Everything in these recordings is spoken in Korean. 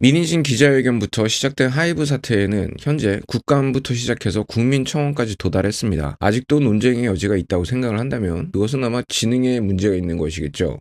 민희진 기자회견부터 시작된 하이브 사태에는 현재 국감부터 시작해서 국민청원까지 도달했습니다. 아직도 논쟁의 여지가 있다고 생각을 한다면 그것은 아마 지능에 문제가 있는 것이겠죠.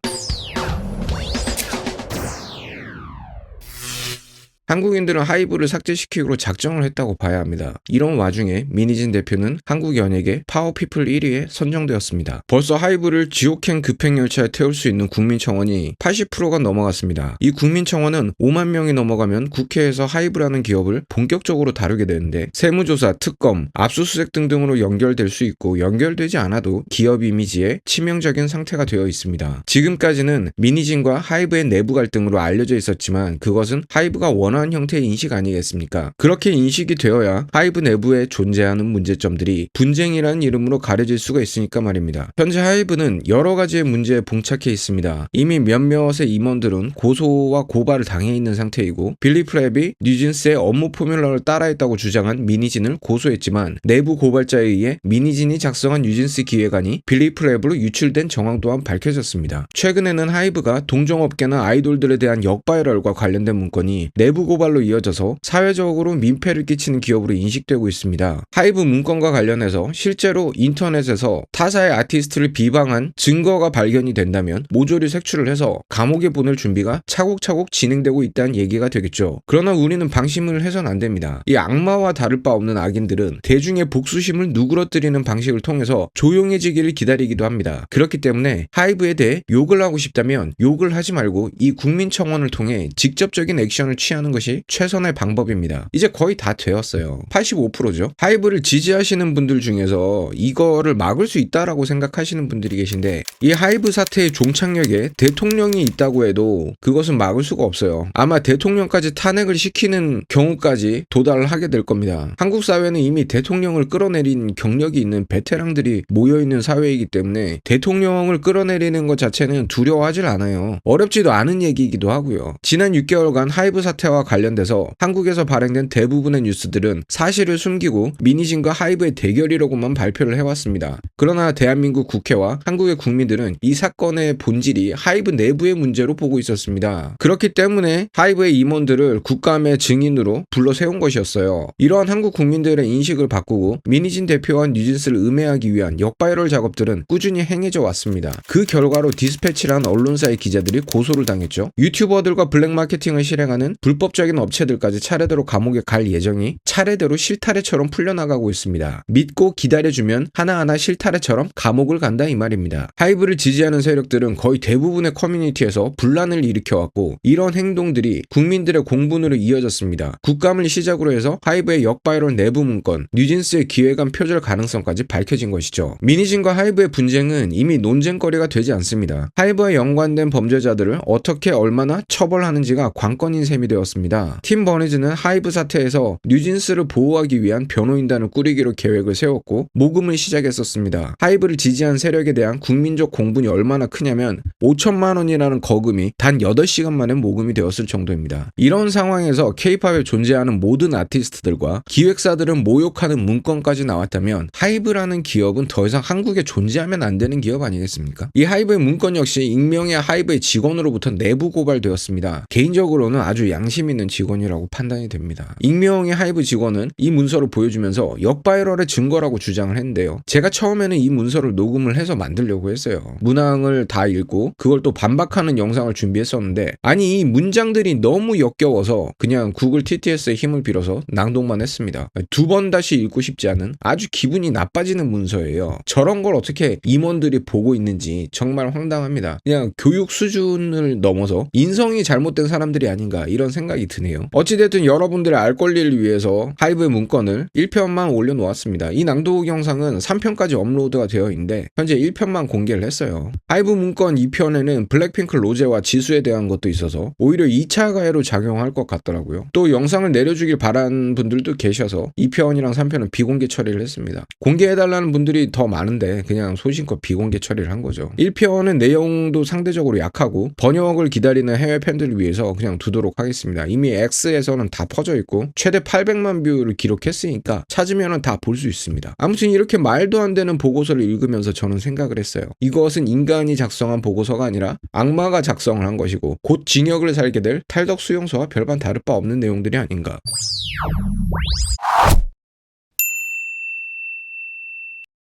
한국인들은 하이브를 삭제시키기로 작정을 했다고 봐야 합니다. 이런 와중에 민희진 대표는 한국연예계 파워피플 1위에 선정되었습니다. 벌써 하이브를 지옥행 급행열차에 태울 수 있는 국민청원이 80%가 넘어갔습니다. 이 국민청원은 5만 명이 넘어가면 국회에서 하이브라는 기업을 본격적으로 다루게 되는데 세무조사, 특검, 압수수색 등등으로 연결될 수 있고 연결되지 않아도 기업 이미지에 치명적인 상태가 되어 있습니다. 지금까지는 민희진과 하이브의 내부 갈등으로 알려져 있었지만 그것은 하이브가 원하는 형태의 인식 아니겠습니까? 그렇게 인식이 되어야 하이브 내부에 존재하는 문제점들이 분쟁이라는 이름으로 가려질 수가 있으니까 말입니다. 현재 하이브는 여러 가지의 문제에 봉착해 있습니다. 이미 몇몇의 임원들은 고소와 고발을 당해 있는 상태이고 빌리 프랩이 뉴진스의 업무 포뮬러를 따라했다고 주장한 민희진을 고소했지만 내부 고발자에 의해 민희진이 작성한 뉴진스 기획안이 빌리 프랩으로 유출된 정황 또한 밝혀졌습니다. 최근에는 하이브가 동종업계나 아이돌들에 대한 역바이럴과 관련된 문건이 내부 고발로 이어져서 사회적으로 민폐를 끼치는 기업으로 인식되고 있습니다. 하이브 문건과 관련해서 실제로 인터넷에서 타사의 아티스트를 비방한 증거가 발견이 된다면 모조리 색출을 해서 감옥에 보낼 준비가 차곡차곡 진행되고 있다는 얘기가 되겠죠. 그러나 우리는 방심을 해서는 안 됩니다. 이 악마와 다를 바 없는 악인들은 대중의 복수심을 누그러뜨리는 방식을 통해서 조용해지기를 기다리기도 합니다. 그렇기 때문에 하이브에 대해 욕을 하고 싶다면 욕을 하지 말고 이 국민청원을 통해 직접적인 액션을 취하는 것이 최선의 방법입니다. 이제 거의 다 되었어요. 85%죠. 하이브를 지지하시는 분들 중에서 이거를 막을 수 있다라고 생각하시는 분들이 계신데 이 하이브 사태의 종착역에 대통령이 있다고 해도 그것은 막을 수가 없어요. 아마 대통령까지 탄핵을 시키는 경우까지 도달을 하게 될 겁니다. 한국 사회는 이미 대통령을 끌어내린 경력이 있는 베테랑들이 모여있는 사회이기 때문에 대통령을 끌어내리는 것 자체는 두려워하질 않아요. 어렵지도 않은 얘기이기도 하고요. 지난 6개월간 하이브 사태와 관련돼서 한국에서 발행된 대부분의 뉴스들은 사실을 숨기고 민희진과 하이브의 대결이라고만 발표를 해왔습니다. 그러나 대한민국 국회와 한국의 국민들은 이 사건의 본질이 하이브 내부의 문제로 보고 있었습니다. 그렇기 때문에 하이브의 임원들을 국감의 증인으로 불러 세운 것이었어요. 이러한 한국 국민들의 인식을 바꾸고 민희진 대표와 뉴진스를 음해하기 위한 역바이럴 작업들은 꾸준히 행해져 왔습니다. 그 결과로 디스패치라는 언론사의 기자들이 고소를 당했죠. 유튜버들과 블랙마케팅을 실행하는 불법적인 업체들까지 차례대로 감옥에 갈 예정이 차례대로 실타래처럼 풀려나가고 있습니다. 믿고 기다려주면 하나하나 실타래처럼 감옥을 간다 이 말입니다. 하이브를 지지하는 세력들은 거의 대부분의 커뮤니티에서 분란을 일으켜왔고 이런 행동들이 국민들의 공분으로 이어졌습니다. 국감을 시작으로 해서 하이브의 역바이럴 내부 문건, 뉴진스의 기획안 표절 가능성까지 밝혀진 것이죠. 민희진과 하이브의 분쟁은 이미 논쟁거리가 되지 않습니다. 하이브와 연관된 범죄자들을 어떻게 얼마나 처벌하는지가 관건인 셈이 되었습니다. 팀 버니즈는 하이브 사태에서 뉴진스를 보호하기 위한 변호인단을 꾸리기로 계획을 세웠고 모금을 시작했었습니다. 하이브를 지지한 세력에 대한 국민적 공분이 얼마나 크냐면 5천만 원이라는 거금이 단 8시간 만에 모금이 되었을 정도입니다. 이런 상황에서 K-팝에 존재하는 모든 아티스트들과 기획사들은 모욕하는 문건까지 나왔다면 하이브라는 기업은 더 이상 한국에 존재하면 안 되는 기업 아니겠습니까? 이 하이브의 문건 역시 익명의 하이브의 직원으로부터 내부 고발되었습니다. 개인적으로는 아주 양심 있는 직원이라고 판단이 됩니다. 익명의 하이브 직원은 이 문서를 보여주면서 역바이럴의 증거라고 주장을 했는데요. 제가 처음에는 이 문서를 녹음을 해서 만들려고 했어요. 문항을 다 읽고 그걸 또 반박하는 영상을 준비했었는데 아니 이 문장들이 너무 역겨워서 그냥 구글 TTS의 힘을 빌어서 낭독만 했습니다. 두 번 다시 읽고 싶지 않은 아주 기분이 나빠지는 문서예요. 저런 걸 어떻게 임원들이 보고 있는지 정말 황당합니다. 그냥 교육 수준을 넘어서 인성이 잘못된 사람들이 아닌가 이런 생각이 드네요. 어찌됐든 여러분들의 알 권리를 위해서 하이브의 문건을 1편만 올려놓았습니다. 이 낭독 영상은 3편까지 업로드가 되어 있는데 현재 1편만 공개를 했어요. 하이브 문건 2편에는 블랙핑크 로제와 지수에 대한 것도 있어서 오히려 2차 가해로 작용할 것 같더라고요. 또 영상을 내려주길 바란 분들도 계셔서 2편이랑 3편은 비공개 처리를 했습니다. 공개해달라는 분들이 더 많은데 그냥 소신껏 비공개 처리를 한 거죠. 1편은 내용도 상대적으로 약하고 번역을 기다리는 해외 팬들을 위해서 그냥 두도록 하겠습니다. 이미 X에서는 다 퍼져 있고 최대 800만 뷰를 기록했으니까 찾으면 다 볼 수 있습니다. 아무튼 이렇게 말도 안 되는 보고서를 읽으면서 저는 생각을 했어요. 이것은 인간이 작성한 보고서가 아니라 악마가 작성을 한 것이고 곧 징역을 살게 될 탈덕 수용소와 별반 다를 바 없는 내용들이 아닌가.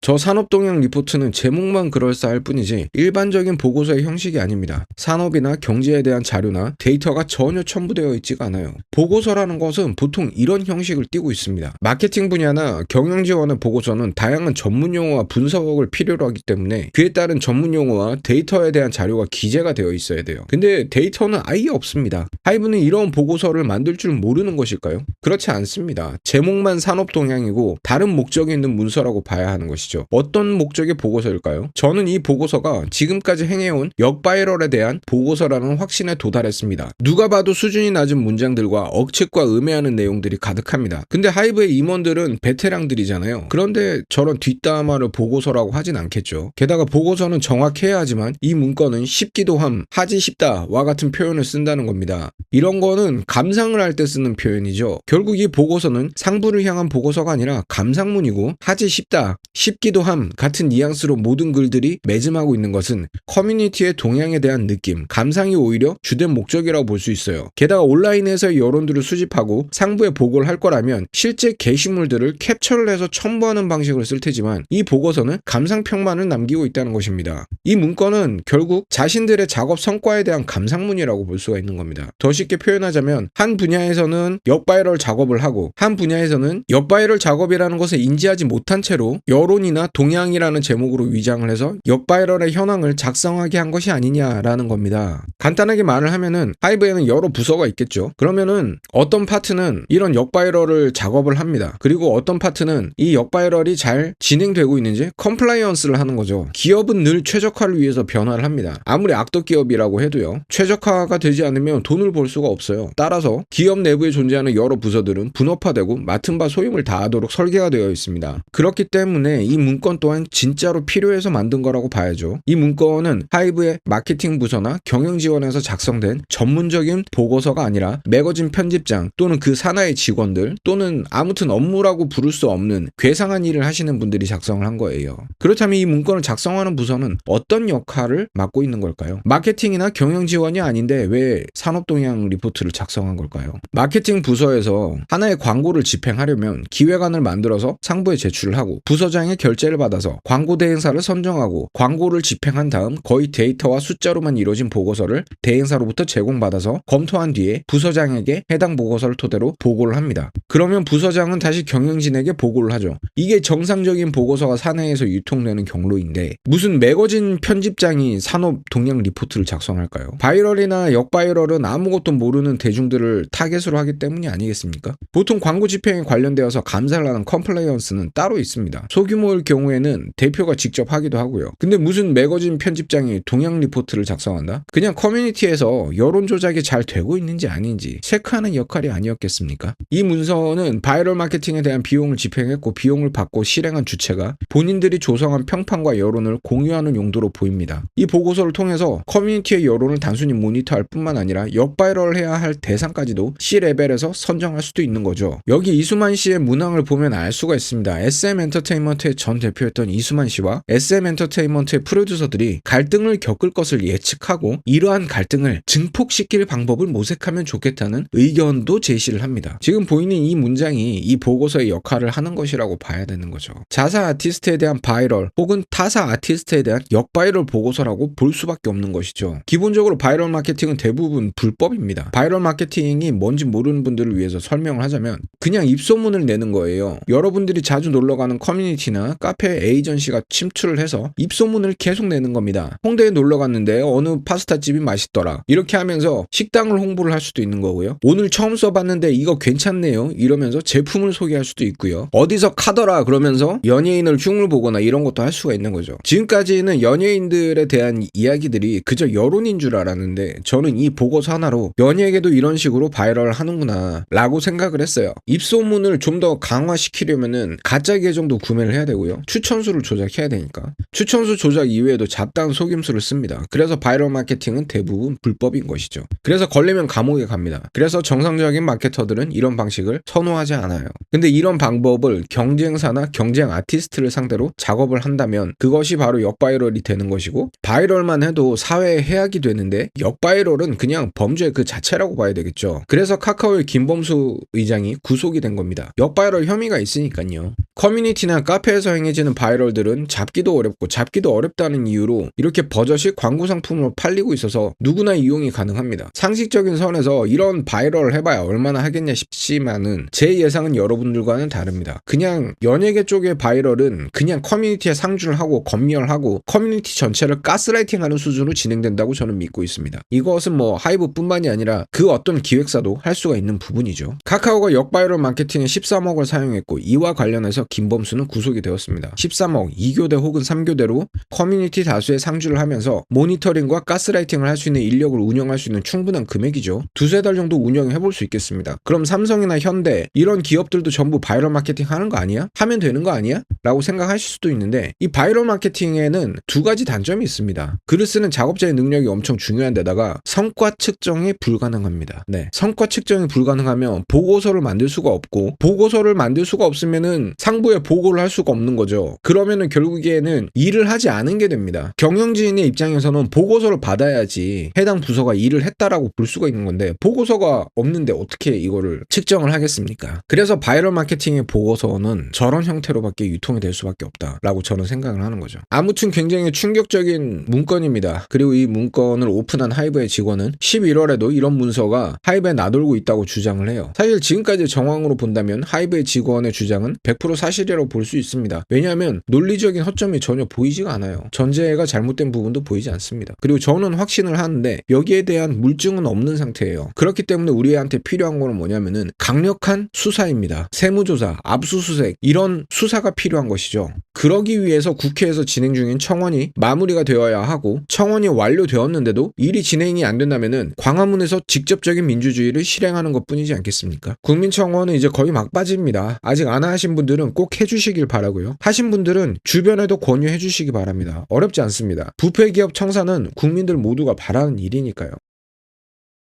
저 산업동향 리포트는 제목만 그럴싸할 뿐이지 일반적인 보고서의 형식이 아닙니다. 산업이나 경제에 대한 자료나 데이터가 전혀 첨부되어 있지가 않아요. 보고서라는 것은 보통 이런 형식을 띠고 있습니다. 마케팅 분야나 경영지원의 보고서는 다양한 전문 용어와 분석을 필요로 하기 때문에 그에 따른 전문 용어와 데이터에 대한 자료가 기재가 되어 있어야 돼요. 근데 데이터는 아예 없습니다. 하이브는 이런 보고서를 만들 줄 모르는 것일까요? 그렇지 않습니다. 제목만 산업동향이고 다른 목적이 있는 문서라고 봐야 하는 것이죠. 어떤 목적의 보고서일까요? 저는 이 보고서가 지금까지 행해온 역바이럴에 대한 보고서라는 확신에 도달했습니다. 누가 봐도 수준이 낮은 문장들과 억측과 음해하는 내용들이 가득합니다. 근데 하이브의 임원들은 베테랑들이잖아요. 그런데 저런 뒷담화를 보고서라고 하진 않겠죠. 게다가 보고서는 정확해야 하지만 이 문건은 쉽기도 함, 하지 싶다와 같은 표현을 쓴다는 겁니다. 이런 거는 감상을 할 때 쓰는 표현이죠. 결국 이 보고서는 상부를 향한 보고서가 아니라 감상문이고 하지 싶다, 쉽기도 함 같은 뉘앙스로 모든 글들이 매짐하고 있는 것은 커뮤니티의 동향에 대한 느낌, 감상이 오히려 주된 목적이라고 볼 수 있어요. 게다가 온라인에서의 여론들을 수집하고 상부에 보고를 할 거라면 실제 게시물들을 캡처를 해서 첨부하는 방식을 쓸 테지만 이 보고서는 감상평만을 남기고 있다는 것입니다. 이 문건은 결국 자신들의 작업 성과에 대한 감상문이라고 볼 수가 있는 겁니다. 더 쉽게 표현하자면 한 분야에서는 역바이럴 작업을 하고 한 분야에서는 역바이럴 작업이라는 것을 인지하지 못한 채로 여론이나 동향이라는 제목으로 위장을 해서 역바이럴의 현황을 작성하게 한 것이 아니냐라는 겁니다. 간단하게 말을 하면은 하이브에는 여러 부서가 있겠죠. 그러면은 어떤 파트는 이런 역바이럴을 작업을 합니다. 그리고 어떤 파트는 이 역바이럴이 잘 진행되고 있는지 컴플라이언스를 하는 거죠. 기업은 늘 최적화를 위해서 변화를 합니다. 아무리 악덕 기업이라고 해도요. 최적화가 되지 않으면 돈을 벌 수가 없어요. 따라서 기업 내부에 존재하는 여러 부서들은 분업화되고 맡은 바 소임을 다하도록 설계가 되어 있습니다. 그렇기 때문에 이 문건 또한 진짜로 필요해서 만든 거라고 봐야죠. 이 문건은 하이브의 마케팅 부서나 경영 지원에서 작성된 전문적인 보고서가 아니라 매거진 편집장 또는 그 산하의 직원들 또는 아무튼 업무라고 부를 수 없는 괴상한 일을 하시는 분들이 작성을 한 거예요. 그렇다면 이 문건을 작성하는 부서는 어떤 역할을 맡고 있는 걸까요? 마케팅이나 경영 지원이 아닌데 왜 산업동향 리포트를 작성한 걸까요? 마케팅 부서에서 하나의 광고를 집행하려면 기획안을 만들어서 상부에 제출을 하고 부서장의 결재를 받아서 광고 대행사를 선정하고 광고를 집행한 다음 거의 데이터와 숫자로만 이루어진 보고서를 대행사로부터 제공받아서 검토한 뒤에 부서장에게 해당 보고서를 토대로 보고를 합니다. 그러면 부서장은 다시 경영진에게 보고를 하죠. 이게 정상적인 보고서가 사내에서 유통되는 경로인데 무슨 매거진 편집장이 산업 동향 리포트를 작성할까요? 바이럴이나 역바이럴은 아무것도 모르는 대중들을 타겟으로 하기 때문이 아니겠습니까? 보통 광고 집행에 관련되어서 감사를 하는 컴플라이언스는 따로 있습니다. 소규모일 경우에는 대표가 직접 하기도 하고요. 근데 무슨 매거진 편집장이 동향 리포트를 작성한다? 그냥 커뮤니티에서 여론 조작이 잘 되고 있는지 아닌지 체크하는 역할이 아니었겠습니까? 이 문서는 바이럴 마케팅에 대한 비용을 집행했고 비용을 받고 실행한 주체가 본인들이 조성한 평판과 여론을 공유하는 용도로 보입니다. 이 보고서를 통해서 커뮤니티의 여론을 단순히 모니터할 뿐만 아니라 역바이럴 해야 할 대상까지도 C레벨에서 선정할 수도 있는 거죠. 여기 이수만 씨의 문항을 보면 알 수가 있습니다. SM엔터테인먼트의 전 대표였던 이수만 씨와 SM엔터테인먼트의 프로듀서들이 갈등을 겪을 것을 예측하고 이러한 갈등을 증폭시킬 방법을 모색하면 좋겠다는 의견도 제시를 합니다. 지금 보이는 이 문장이 이 보고서의 역할을 하는 것이라고 봐야 되는 거죠. 자사 아티스트에 대한 바이럴 혹은 타사 아티스트에 대한 역바이럴 보고서라고 볼 수밖에 없는 것이죠. 기본적으로 바이럴 마케팅은 대부분 불법입니다. 바이럴 마케팅이 뭔지 모르는 분들을 위해서 설명을 하자면 그냥 입소문을 내는 거예요. 여러분들이 자주 놀러가는 커뮤니티나 카페 에이전시가 침투를 해서 입소문을 계속 내는 겁니다. 홍대에 놀러 갔는데 어느 파스타집이 맛있더라. 이렇게 하면서 식당을 홍보를 할 수도 있는 거고요. 오늘 처음 써봤는데 이거 괜찮네요. 이러면서 제품을 소개할 수도 있고요. 어디서 카더라 그러면서 연예인을 흉을 보거나 이런 것도 할 수가 있는 거죠. 지금까지는 연예인들에 대한 이야기들이 그저 여론인 줄 알았는데 저는 이 보고서 하나로 연예계도 이런 식으로 바이럴 하는구나 라고 생각을 했어요. 입소문을 좀 더 강화시키려면은 가짜 계정도 구매를 해야 되고요. 되고요. 추천수를 조작해야 되니까. 추천수 조작 이외에도 잡다한 속임수를 씁니다. 그래서 바이럴 마케팅은 대부분 불법인 것이죠. 그래서 걸리면 감옥에 갑니다. 그래서 정상적인 마케터들은 이런 방식을 선호하지 않아요. 근데 이런 방법을 경쟁사나 경쟁 아티스트를 상대로 작업을 한다면 그것이 바로 역바이럴이 되는 것이고, 바이럴만 해도 사회에 해악이 되는데 역바이럴은 그냥 범죄 그 자체라고 봐야 되겠죠. 그래서 카카오의 김범수 의장이 구속이 된 겁니다. 역바이럴 혐의가 있으니까요. 커뮤니티나 카페에서 행해지는 바이럴들은 잡기도 어렵고 잡기도 어렵다는 이유로 이렇게 버젓이 광고 상품으로 팔리고 있어서 누구나 이용이 가능합니다. 상식적인 선에서 이런 바이럴을 해봐야 얼마나 하겠냐 싶지만은 제 예상은 여러분들과는 다릅니다. 그냥 연예계 쪽의 바이럴은 그냥 커뮤니티에 상주를 하고 검열하고 커뮤니티 전체를 가스라이팅하는 수준으로 진행된다고 저는 믿고 있습니다. 이것은 뭐 하이브뿐만이 아니라 그 어떤 기획사도 할 수가 있는 부분이죠. 카카오가 역바이럴 마케팅에 13억을 사용했고 이와 관련해서 김범수는 구속이 되었습니다. 13억, 2교대 혹은 3교대로 커뮤니티 다수의 상주를 하면서 모니터링과 가스라이팅을 할 수 있는 인력을 운영할 수 있는 충분한 금액이죠. 두세 달 정도 운영해볼 수 있겠습니다. 그럼 삼성이나 현대 이런 기업들도 전부 바이럴 마케팅 하는 거 아니야? 하면 되는 거 아니야? 라고 생각하실 수도 있는데 이 바이럴 마케팅에는 두 가지 단점이 있습니다. 글을 쓰는 작업자의 능력이 엄청 중요한 데다가 성과 측정이 불가능합니다. 네, 성과 측정이 불가능하면 보고서를 만들 수가 없고 보고서를 만들 수가 없으면은 상부에 보고를 할 수가 없는 거죠. 그러면은 결국에는 일을 하지 않은 게 됩니다. 경영진의 입장에서는 보고서를 받아야지 해당 부서가 일을 했다라고 볼 수가 있는 건데 보고서가 없는데 어떻게 이거를 측정을 하겠습니까? 그래서 바이럴 마케팅의 보고서는 저런 형태로밖에 유통이 될 수밖에 없다라고 저는 생각을 하는 거죠. 아무튼 굉장히 충격적인 문건입니다. 그리고 이 문건을 오픈한 하이브의 직원은 11월에도 이런 문서가 하이브에 나돌고 있다고 주장을 해요. 사실 지금까지 정황으로 본다면 하이브의 직원의 주장은 100% 사실이라고 볼 수 있습니다. 왜냐하면 논리적인 허점이 전혀 보이지가 않아요. 전제가 잘못된 부분도 보이지 않습니다. 그리고 저는 확신을 하는데 여기에 대한 물증은 없는 상태예요. 그렇기 때문에 우리한테 필요한 거는 뭐냐면은 강력한 수사입니다. 세무조사, 압수수색 이런 수사가 필요한 것이죠. 그러기 위해서 국회에서 진행 중인 청원이 마무리가 되어야 하고 청원이 완료되었는데도 일이 진행이 안 된다면은 광화문에서 직접적인 민주주의를 실행하는 것뿐이지 않겠습니까? 국민청원은 이제 거의 막바지입니다. 아직 안 하신 분들은 꼭 해주시길 바라고요. 하신 분들은 주변에도 권유해 주시기 바랍니다. 어렵지 않습니다. 부패기업 청산은 국민들 모두가 바라는 일이니까요.